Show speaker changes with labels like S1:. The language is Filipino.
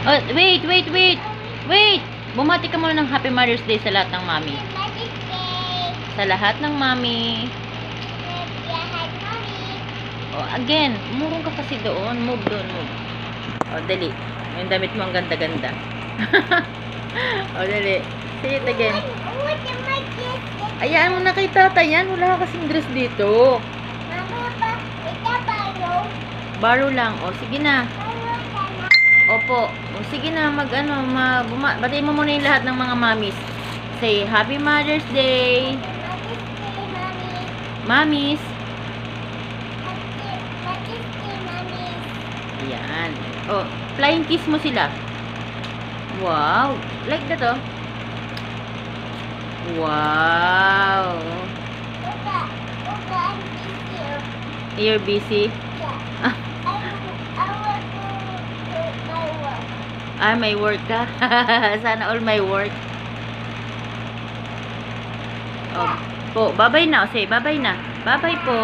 S1: Oh, wait, wait, wait. Wait. Bumati ka muna ng Happy Mother's Day sa lahat ng mami. Sa lahat ng mami. Oh, again. Murong ka kasi doon. Move doon, move. Oh, dali. Yung damit mo ang ganda-ganda. Oh, dali. Say it again. Ayaan mo na kay tata yan. Wala ka kasing dress dito. Baro lang. O, sige na. Opo. O, sige na. Batiin mo muna yung lahat ng mga mamis. Say, Happy Mother's Day. Mamis. Ayan. O, flying kiss mo sila. Wow. Like that, oh. Wow. You're busy? Ah, may work ka? Sana all my work. Oh, po, bye-bye na. Say, bye-bye na. Bye-bye po.